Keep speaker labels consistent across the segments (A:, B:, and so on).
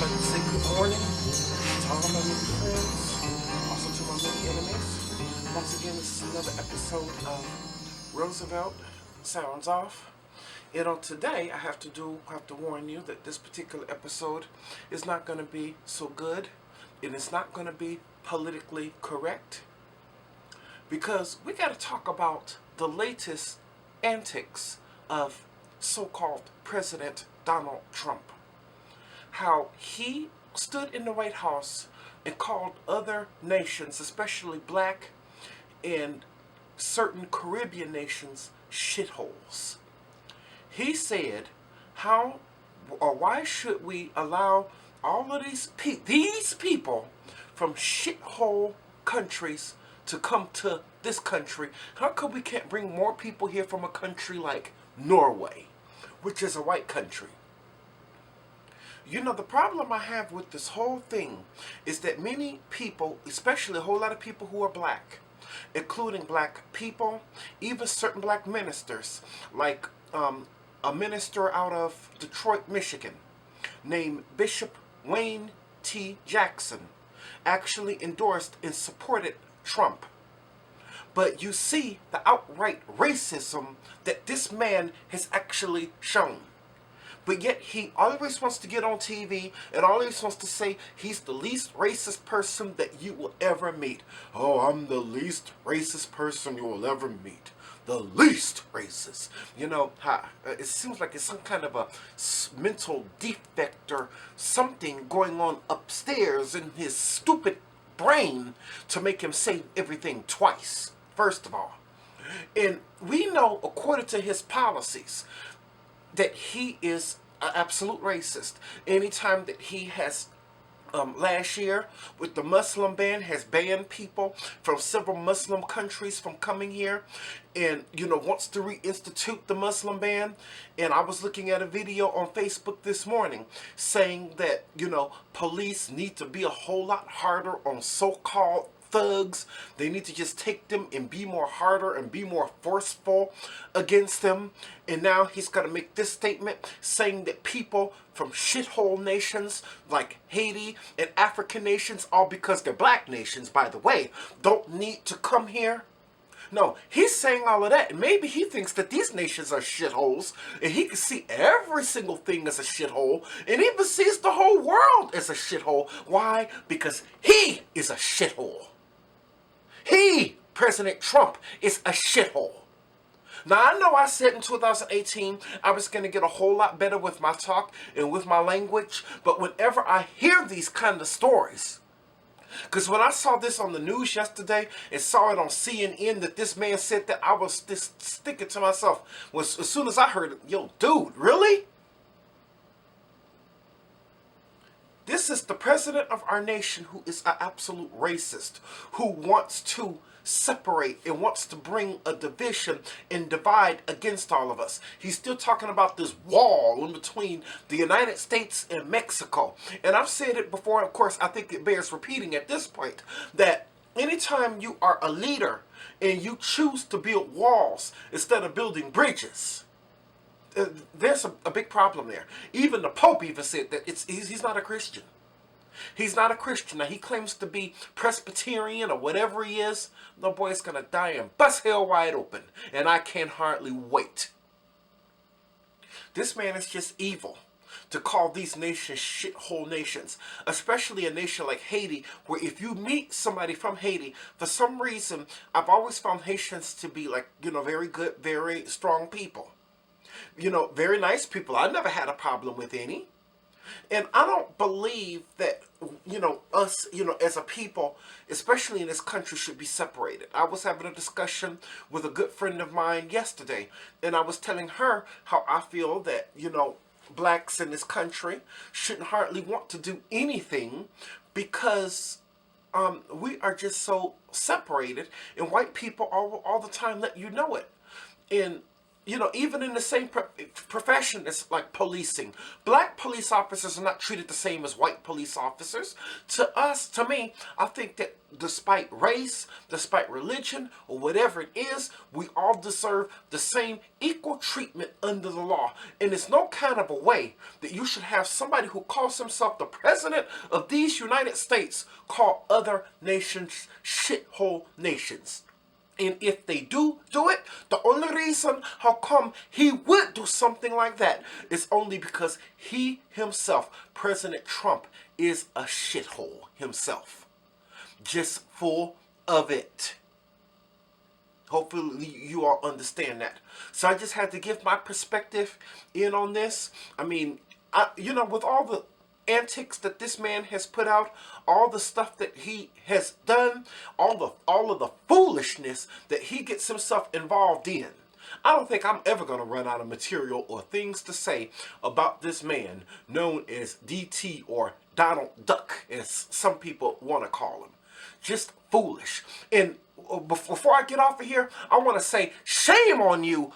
A: I'd like to say good morning to all of my many friends, also to my many enemies. Once again, this is another episode of Roosevelt Sounds Off. And on today, I have to warn you that this particular episode is not going to be so good, and it's not going to be politically correct, because we got to talk about the latest antics of so-called President Donald Trump. How he stood in the White House and called other nations, especially black and certain Caribbean nations, shitholes. He said, how or why should we allow all of these people from shithole countries to come to this country? How come we can't bring more people here from a country like Norway, which is a white country? You know, the problem I have with this whole thing is that many people, especially a whole lot of people who are black, including black people, even certain black ministers, like a minister out of Detroit, Michigan, named Bishop Wayne T. Jackson, actually endorsed and supported Trump. But you see the outright racism that this man has actually shown. But yet he always wants to get on TV and always wants to say he's the least racist person that you will ever meet. Oh, I'm the least racist person you will ever meet. The least racist. You know, it seems like it's some kind of a mental defect or something going on upstairs in his stupid brain to make him say everything twice, first of all. And we know, according to his policies, that he is an absolute racist. Anytime that he has, last year with the Muslim ban, has banned people from several Muslim countries from coming here, and wants to reinstitute the Muslim ban. And I was looking at a video on Facebook this morning saying that police need to be a whole lot harder on so-called thugs. They need to just take them and be more harder and be more forceful against them. And now he's got to make this statement saying that people from shithole nations like Haiti and African nations, all because they're black nations, by the way, don't need to come here. No, he's saying all of that, and maybe he thinks that these nations are shitholes, and he can see every single thing as a shithole, and even sees the whole world as a shithole. Why? Because he is a shithole. He, President Trump, is a shithole. Now, I know I said in 2018 I was going to get a whole lot better with my talk and with my language, but whenever I hear these kind of stories, because when I saw this on the news yesterday and saw it on CNN that this man said that, I was just thinking to myself, as soon as I heard it, yo, dude, really? This is the president of our nation who is an absolute racist, who wants to separate and wants to bring a division and divide against all of us. He's still talking about this wall in between the United States and Mexico. And I've said it before, of course, I think it bears repeating at this point, that anytime you are a leader and you choose to build walls instead of building bridges, there's a big problem there. Even the Pope even said that he's not a Christian. He's not a Christian. Now, he claims to be Presbyterian or whatever he is. The boy's going to die and bust hell wide open. And I can't hardly wait. This man is just evil to call these nations shithole nations. Especially a nation like Haiti, where if you meet somebody from Haiti, for some reason, I've always found Haitians to be like, very good, very strong people. Very nice people. I never had a problem with any. And I don't believe that, us, as a people, especially in this country, should be separated. I was having a discussion with a good friend of mine yesterday, and I was telling her how I feel that, blacks in this country shouldn't hardly want to do anything because we are just so separated, and white people all the time let you know it. And even in the same profession as like policing, black police officers are not treated the same as white police officers. To me, I think that despite race, despite religion, or whatever it is, we all deserve the same equal treatment under the law. And it's no kind of a way that you should have somebody who calls himself the president of these United States call other nations shithole nations. And if they do it, the only reason how come he would do something like that is only because he himself, President Trump, is a shithole himself. Just full of it. Hopefully you all understand that. So I just had to give my perspective in on this. I mean, with all the antics that this man has put out, all the stuff that he has done, all of the foolishness that he gets himself involved in, I don't think I'm ever going to run out of material or things to say about this man known as DT, or Donald Duck, as some people want to call him. Just foolish. And before I get off of here, I want to say shame on you,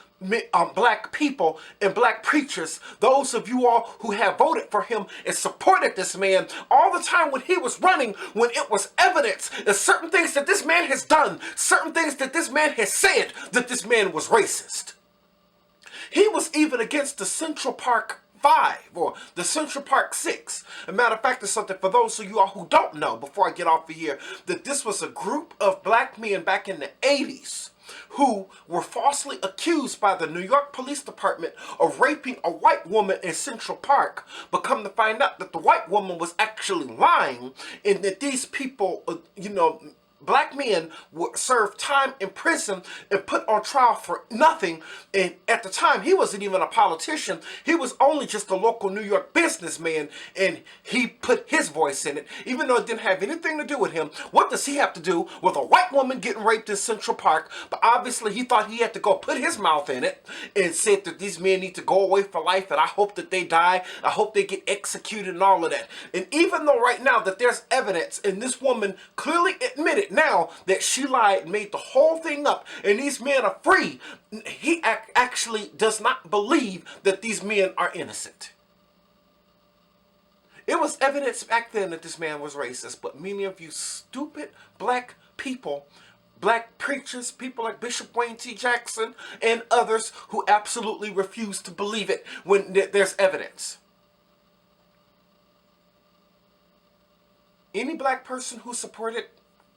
A: black people and black preachers, those of you all who have voted for him and supported this man all the time when he was running, when it was evidence that certain things that this man has done, certain things that this man has said, that this man was racist. He was even against the Central Park 5 or the Central Park 6. As a matter of fact, there's something for those of you all who don't know before I get off of here, that this was a group of black men back in the 80s who were falsely accused by the New York Police Department of raping a white woman in Central Park, but come to find out that the white woman was actually lying, and that these people, black men would serve time in prison and put on trial for nothing. And at the time, he wasn't even a politician. He was only just a local New York businessman, and he put his voice in it, even though it didn't have anything to do with him. What does he have to do with a white woman getting raped in Central Park? But obviously, he thought he had to go put his mouth in it and said that these men need to go away for life, and I hope that they die. I hope they get executed and all of that. And even though right now that there's evidence, and this woman clearly admitted now that she lied and made the whole thing up, and these men are free, he actually does not believe that these men are innocent. It was evidence back then that this man was racist, but many of you stupid black people, black preachers, people like Bishop Wayne T. Jackson and others, who absolutely refuse to believe it when there's evidence. Any black person who supported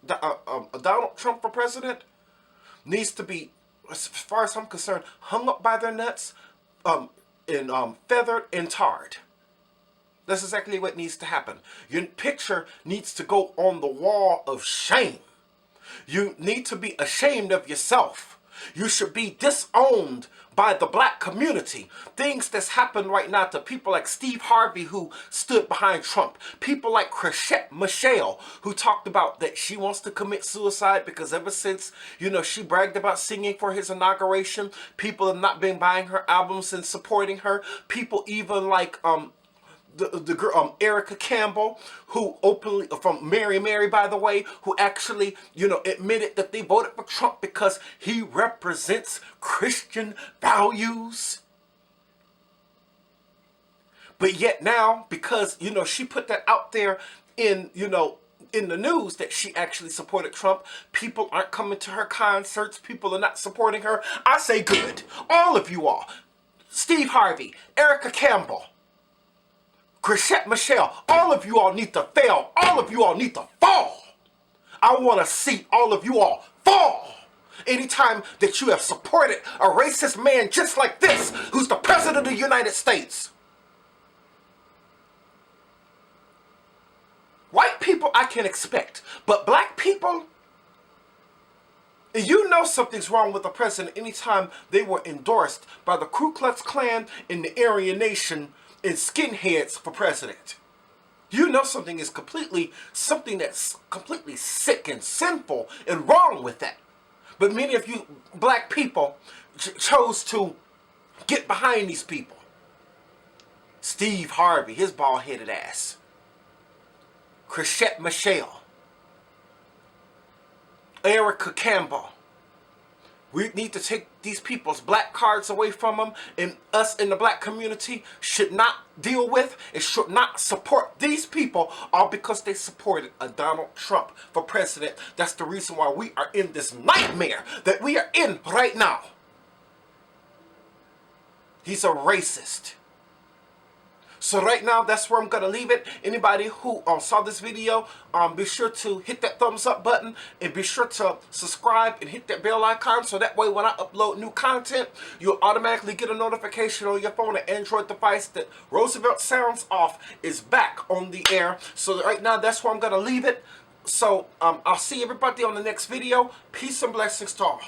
A: Donald Trump for president needs to be, as far as I'm concerned, hung up by their nuts, and feathered and tarred. That's exactly what needs to happen. Your picture needs to go on the wall of shame. You need to be ashamed of yourself. You should be disowned by the black community. Things that's happened right now to people like Steve Harvey, who stood behind Trump. People like Chrisette Michele, who talked about that she wants to commit suicide because ever since, she bragged about singing for his inauguration, people have not been buying her albums and supporting her. People even like the girl Erica Campbell, who openly, from Mary, by the way, who actually, admitted that they voted for Trump because he represents Christian values. But yet now, because, she put that out there in the news that she actually supported Trump, people aren't coming to her concerts, people are not supporting her. I say good. All of you all. Steve Harvey, Erica Campbell, Chrisette Michele, all of you all need to fail. All of you all need to fall. I want to see all of you all fall. Anytime that you have supported a racist man just like this, who's the president of the United States. White people I can expect, but black people, something's wrong with the president anytime they were endorsed by the Ku Klux Klan and the Aryan Nation and skinheads for president. Something that's completely sick and sinful and wrong with that. But many of you black people chose to get behind these people. Steve Harvey, his bald-headed ass. Chrisette Michele. Erica Campbell. We need to take these people's black cards away from them, and us in the black community should not deal with and should not support these people all because they supported a Donald Trump for president. That's the reason why we are in this nightmare that we are in right now. He's a racist. So right now, that's where I'm going to leave it. Anybody who saw this video, be sure to hit that thumbs up button and be sure to subscribe and hit that bell icon so that way when I upload new content, you'll automatically get a notification on your phone or Android device that Roosevelt Sounds Off is back on the air. So right now, that's where I'm going to leave it. So I'll see everybody on the next video. Peace and blessings to all.